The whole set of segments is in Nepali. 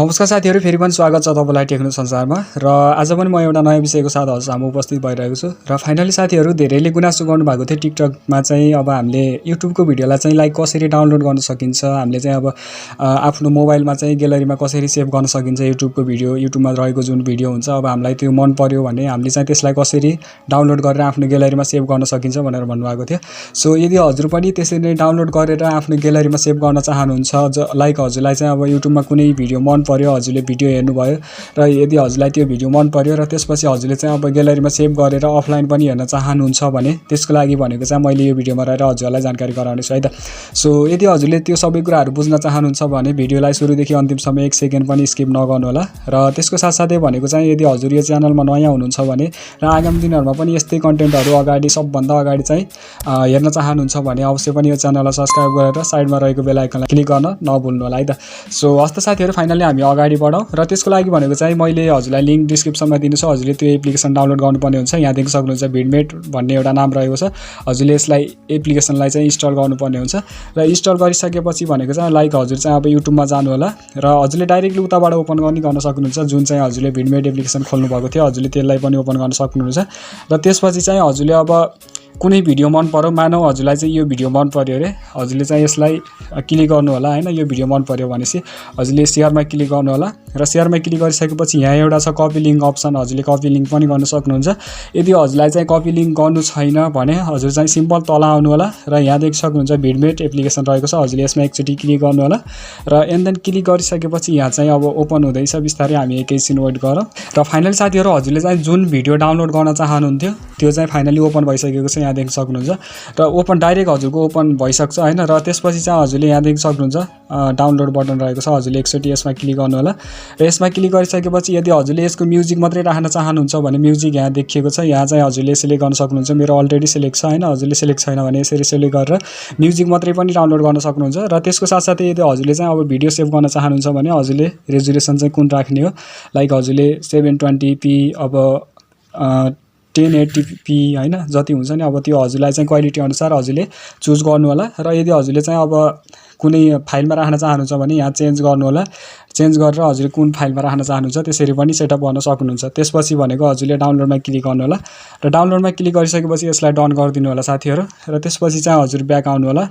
नमस्कार साथीहरु, फेरि पनि स्वागत छ तपाईलाई टेक्नोसंसारमा र आज पनि म एउटा नयाँ विषयको साथ हजुरसामु उपस्थित भइरहेको छु र फाइनली साथीहरु धेरैले गुनासो गर्नु भएको थियो टिकटकमा चाहिँ अब हामीले युट्युबको भिडियोलाई चाहिँ लाइक कसरी डाउनलोड गर्न सकिन्छ, हामीले चाहिँ अब आफ्नो मोबाइलमा चाहिँ ग्यालरीमा कसरी सेभ गर्न सकिन्छ युट्युबको भिडियो, युट्युबमा रहेको जुन भिडियो हुन्छ अब हामीलाई त्यो मन पर्यो भने हामीले चाहिँ त्यसलाई कसरी डाउनलोड गरेर आफ्नो ग्यालरीमा सेभ गर्न सकिन्छ भनेर भन्नुभएको थियो। सो यदि हजुर पनि त्यसरी नै डाउनलोड गरेर आफ्नो ग्यालरीमा सेभ गर्न चाहनुहुन्छ, लाइक हजुरलाई चाहिँ अब युट्युबमा कुनै भिडियो मन पर्यो, हजुरले भिडियो हेर्नुभयो र यदि हजुरलाई त्यो भिडियो मन पर्यो र त्यसपछि हजुरले चाहिँ अब ग्यालरीमा सेभ गरेर अफलाइन पनि हेर्न चाहनुहुन्छ भने त्यसको लागि भनेको चाहिँ मैले यो भिडियोमा रहेर हजुरलाई जानकारी गराउने छु है त। सो यदि हजुरले त्यो सबै कुराहरू बुझ्न चाहनुहुन्छ भने भिडियोलाई सुरुदेखि अन्तिमसम्म 1 सेकेन्ड पनि स्किप नगर्नु होला र त्यसको साथसाथै भनेको चाहिँ यदि हजुर यो च्यानलमा नयाँ हुनुहुन्छ भने र आगामी दिनहरुमा पनि यस्तै कन्टेन्टहरु अगाडि सबभन्दा अगाडि चाहिँ हेर्न चाहनुहुन्छ भने अवश्य पनि यो च्यानललाई सब्स्क्राइब गरेर साइडमा रहेको बेल आइकनलाई क्लिक गर्न नभुल्नु होला है त। सो हस्त साथीहरु, फाइनली हामी अगाडि बढौं र त्यसको लागि भनेको चाहिँ मैले हजुरलाई लिंक डिस्क्रिप्सनमा दिन्छु, हजुरले त्यो एप्लिकेसन डाउनलोड गर्नुपर्ने हुन्छ। यहाँ देख्न सक्नुहुन्छ भिडमेट भन्ने एउटा नाम रहेको छ, हजुरले यसलाई एप्लिकेसनलाई चाहिँ इन्स्टल गर्नुपर्ने हुन्छ र इन्स्टल गरिसकेपछि भनेको चाहिँ लाइक हजुर चाहिँ अब युट्युबमा जानु होला र हजुरले डाइरेक्टली उताबाट ओपन गर्न सक्नुहुन्छ। जुन चाहिँ हजुरले भिडमेट एप्लिकेसन खोल्नु भएको थियो हजुरले त्यसलाई पनि ओपन गर्न सक्नुहुन्छ र त्यसपछि चाहिँ हजुरले अब कुनै भिडियो मन पर्यो, मानौ हजुरलाई चाहिँ यो भिडियो मन पर्यो रे, हजुरले चाहिँ यसलाई क्लिक गर्नु होला हैन। यो भिडियो मन पर्यो भनेपछि हजुरले शेयरमा क्लिक गर्नु होला र शेयरमा क्लिक गरिसकेपछि यहाँ एउटा छ कपी लिंक अप्सन, हजुरले कपी लिंक पनि गर्न सक्नुहुन्छ। यदि हजुरलाई चाहिँ कपी लिंक गर्नु छैन भने हजुर चाहिँ सिम्पल तल आउनु होला र यहाँ देख्न सक्नुहुन्छ भिडमेट एप्लिकेसन रहेको छ, हजुरले यसमा एकचोटी क्लिक गर्नु होला र एन्ड देन क्लिक गरिसकेपछि यहाँ चाहिँ अब ओपन हुँदैछ, बिस्तारै हामी एकैछिन वेट गरौँ र फाइनली साथीहरु हजुरले चाहिँ जुन भिडियो डाउनलोड गर्न चाहनुहुन्थ्यो त्यो चाहिँ फाइनली ओपन भइसकेको छ, यहाँ देख्न सक्नुहुन्छ र ओपन डाइरेक्ट हजुरको ओपन भइसक्छ हैन। र त्यसपछि चाहिँ हजुरले यहाँ देख्न सक्नुहुन्छ डाउनलोड बटन रहेको छ, हजुरले एकचोटी यसमा क्लिक गर्नु होला र यसमा क्लिक गरिसकेपछि यदि हजुरले यसको म्युजिक मात्रै राख्न चाहनुहुन्छ भने म्युजिक यहाँ देखिएको छ, यहाँ चाहिँ हजुरले सिलेक्ट गर्न सक्नुहुन्छ। मेरो अलरेडी सिलेक्ट छ हैन, हजुरले सिलेक्ट छैन भने यसरी सिलेक्ट गरेर म्युजिक मात्रै पनि डाउनलोड गर्न सक्नुहुन्छ। र त्यसको साथसाथै यदि हजुरले चाहिँ अब भिडियो सेभ गर्न चाहनुहुन्छ भने हजुरले रेजोल्युसन चाहिँ कुन राख्ने हो, लाइक हजुरले 720p अब 1080p हैन जति हुन्छ नि अब त्यो हजुरलाई चाहिँ क्वालिटी अनुसार हजुरले चुज गर्नु होला र यदि हजुरले चाहिँ अब कुनै फाइलमा राख्न चाहनुहुन्छ भने यहाँ चेन्ज गर्नु होला, चेन्ज गरेर हजुरले कुन फाइलमा राख्न चाहनुहुन्छ त्यसरी पनि सेटअप गर्न सक्नुहुन्छ। त्यसपछि भनेको हजुरले डाउनलोडमा क्लिक गर्नु होला र डाउनलोडमा क्लिक गरिसकेपछि यसलाई डन गरिदिनु होला साथीहरु र त्यसपछि चाहिँ हजुर ब्याक आउनु होला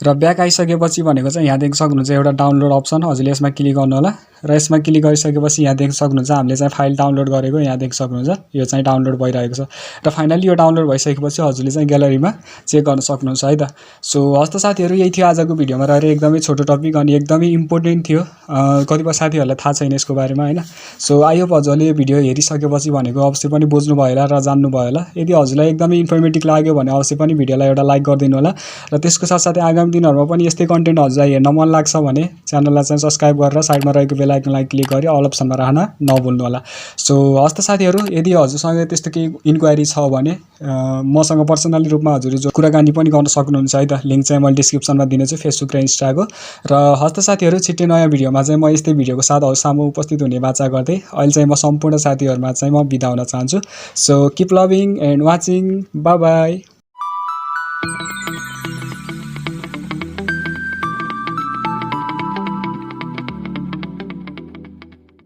र ब्याक आइसकेपछि भनेको चाहिँ यहाँ देख्न सक्नुहुन्छ एउटा डाउनलोड अप्सन, हजुरले यसमा क्लिक गर्नु होला र यसमा क्लिक गरिसकेपछि यहाँ देख्न सक्नुहुन्छ हामीले चाहिँ फाइल डाउनलोड गरेको यहाँ देख्न सक्नुहुन्छ यो चाहिँ डाउनलोड भइरहेको छ र फाइनली यो डाउनलोड भइसकेपछि हजुरले चाहिँ ग्यालरीमा चेक गर्न सक्नुहुन्छ है त। सो हस्त साथीहरु, यही थियो आजको भिडियोमा रहेर एकदमै छोटो टपिक अनि एकदमै इम्पोर्टेन्ट थियो, कतिपय साथीहरुलाई थाहा छैन यसको बारेमा हैन। सो आई होप हजुरले यो भिडियो हेरिसकेपछि भनेको अवश्य पनि बुझ्नु भयो होला र जान्नु भयो होला। यदि हजुरलाई एकदमै इन्फर्मेटिभ लाग्यो भने अवश्य पनि भिडियोलाई एउटा लाइक गरिदिनु होला र त्यसको साथसाथै आगामी दिनहरुमा पनि यस्तै कन्टेन्ट हजुरलाई हेर्न मन लाग्छ भने च्यानललाई चाहिँ सब्स्क्राइब गरेर साइडमा रहेको बेल आइकनलाई क्लिक गरी अल अप्सनमा राख्न नभुल्नु होला। सो हस्त साथीहरु, यदि हजुरसँग त्यस्तो केही इन्क्वायरी छ भने मसँग पर्सनली रूपमा हजुरले जो कुराकानी पनि गर्न सक्नुहुन्छ है त। लिंक चाहिँ मैले डिस्क्रिप्सनमा दिनेछु फेसबुक र इन्स्टाको। र हस्त साथीहरु, छिट्टै नयाँ भिडियोमा चाहिँ म यस्तै भिडियोको साथ हजुरसामु उपस्थित हुने बाचा गर्दै अहिले चाहिँ म सम्पूर्ण साथीहरुमा चाहिँ म बिदा हुन चाहन्छु। So keep loving and watching, bye bye.